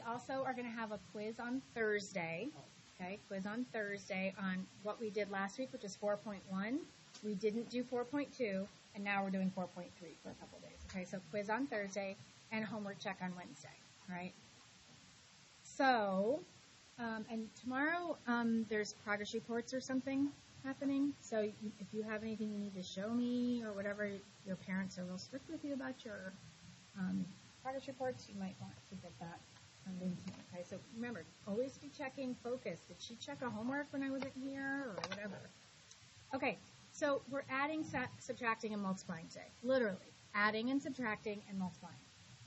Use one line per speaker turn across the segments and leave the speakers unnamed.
also are going to have a quiz on Thursday. Okay, quiz on Thursday on what we did last week, which is 4.1. We didn't do 4.2, and now we're doing 4.3 for a couple of days. Okay, so quiz on Thursday and homework check on Wednesday. All right. So, and tomorrow there's progress reports or something happening. So if you have anything you need to show me or whatever, your parents are real strict with you about your progress reports, you might want to get that from Lindsay. Okay, so remember, always be checking focus. Did she check a homework when I wasn't here or whatever? Okay, so we're adding, subtracting, and multiplying today. Literally, adding and subtracting and multiplying.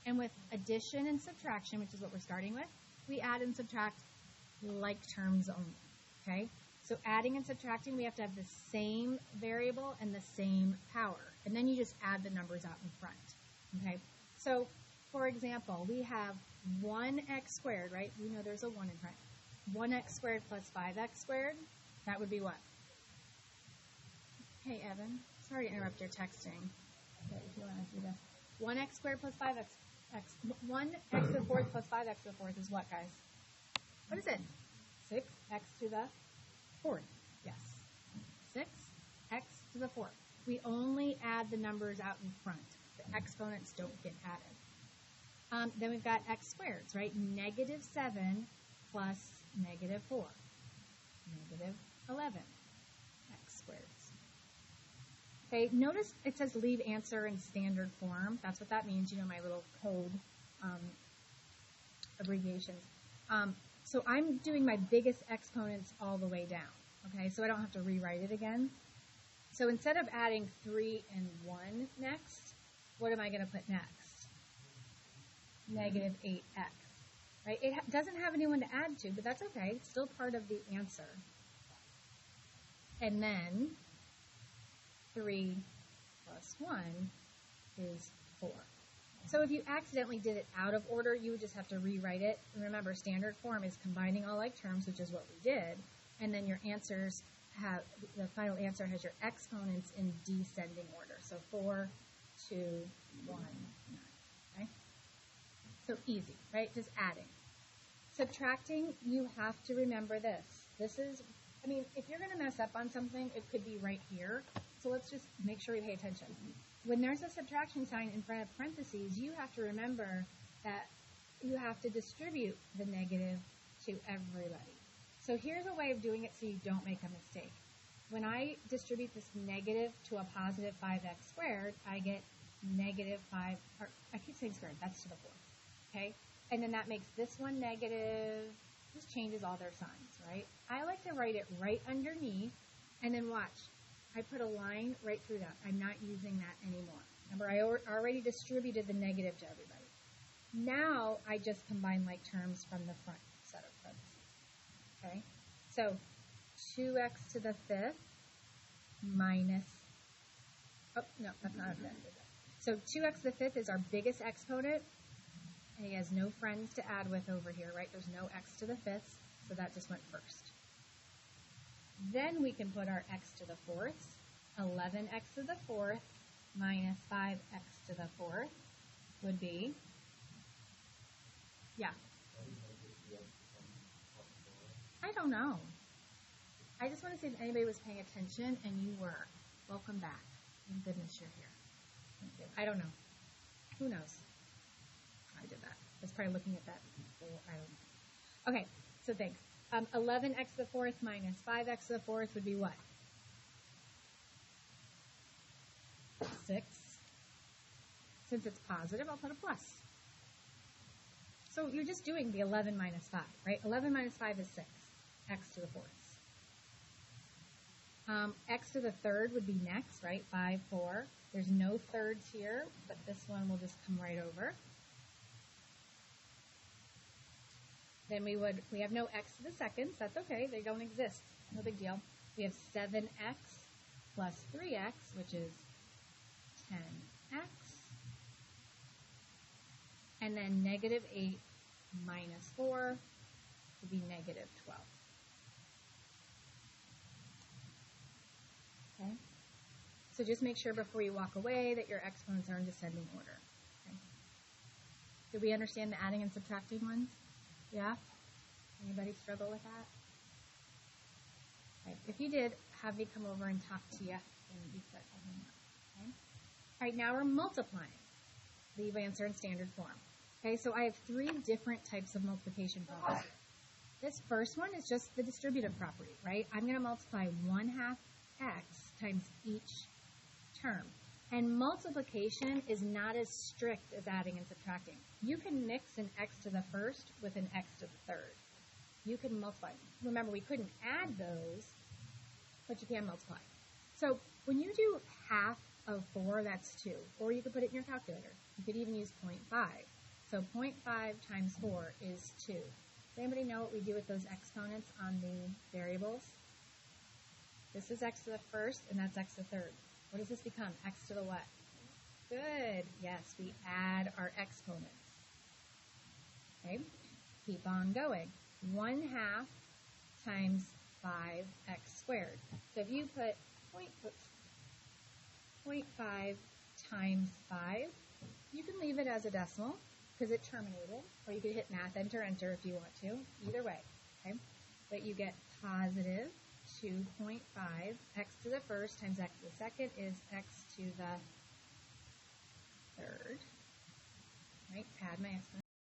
And with addition and subtraction, which is what we're starting with, we add and subtract like terms only. Okay? So adding and subtracting, we have to have the same variable and the same power. And then you just add the numbers out in front. Okay? So, for example, we have 1x squared, right? We know there's a 1 in front. 1x squared plus 5x squared, that would be what? Hey, Evan. Sorry to interrupt your texting. But if you want to do this. 1x squared plus 5x. 1x to the fourth plus 5x to the fourth is what, guys? What is it? 6x to the fourth. Yes. 6x to the fourth. We only add the numbers out in front. The exponents don't get added. Then we've got x squareds, right? Negative 7 plus negative 4. Negative 11 x squareds. Okay, notice it says leave answer in standard form. That's what that means, you know, my little code abbreviations. So I'm doing my biggest exponents all the way down, okay, so I don't have to rewrite it again. So instead of adding 3 and 1 next, what am I going to put next? Negative 8x, right? It doesn't have anyone to add to, but that's okay. It's still part of the answer. And then 3 plus 1 is 4. So if you accidentally did it out of order, you would just have to rewrite it. And remember, standard form is combining all like terms, which is what we did. And then your answers have, the final answer has your exponents in descending order. So 4, 2, 1, 9. Okay? So easy, right? Just adding. Subtracting, you have to remember this. This is, I mean, if you're going to mess up on something, it could be right here. So let's just make sure we pay attention. When there's a subtraction sign in front of parentheses, you have to remember that you have to distribute the negative to everybody. So here's a way of doing it so you don't make a mistake. When I distribute this negative to a positive 5x squared, I get negative 5, or I keep saying squared, that's to the 4th, okay? And then that makes this one negative, just changes all their signs, right? I like to write it right underneath, and then watch. I put a line right through that. I'm not using that anymore. Remember, I already distributed the negative to everybody. Now, I just combine like terms from the front set of parentheses. Okay? So, 2x to the 5th minus, oh, no, that's not a fifth. So, 2x to the 5th is our biggest exponent, and he has no friends to add with over here, right? There's no x to the 5th, so that just went first. Then we can put our x to the 4th. 11x to the 4th minus 5x to the 4th would be, yeah. I don't know. I just want to see if anybody was paying attention, and you were. Welcome back. Thank goodness you're here. Thank you. I don't know. Who knows? I did that. I was probably looking at that before. I don't know. Okay, so thanks. 11x to the 4th minus 5x to the 4th would be what? 6. Since it's positive, I'll put a plus. So you're just doing the 11 minus 5, right? 11 minus 5 is 6. X to the 4th. X to the 3rd would be next, right? 5, 4. There's no thirds here, but this one will just come right over. Then we have no x to the seconds. That's okay. They don't exist. No big deal. We have 7x plus 3x, which is 10x. And then negative 8 minus 4 would be negative 12. Okay? So just make sure before you walk away that your exponents are in descending order. Okay? Did we understand the adding and subtracting ones? Yeah? Anybody struggle with that? Right. If you did, have me come over and talk to you, and you put a homework. Okay? All right, now we're multiplying. Leave answer in standard form. Okay, so I have 3 different types of multiplication problems. This first one is just the distributive property, right? I'm going to multiply 1/2 x times each term. And multiplication is not as strict as adding and subtracting. You can mix an x to the first with an x to the third. You can multiply. Remember, we couldn't add those, but you can multiply. So when you do 1/2 of 4, that's 2. Or you could put it in your calculator. You could even use 0.5. So 0.5 times 4 is 2. Does anybody know what we do with those exponents on the variables? This is x to the first, and that's x to the third. What does this become? X to the what? Good. Yes, we add our exponents. Okay, keep on going. 1/2 times 5x squared. So if you put 0.5 times 5, you can leave it as a decimal because it terminated, or you could hit math, enter if you want to. Either way, okay? But you get positive 2.5. X to the first times x to the second is x to the third. Right? Add my exponent.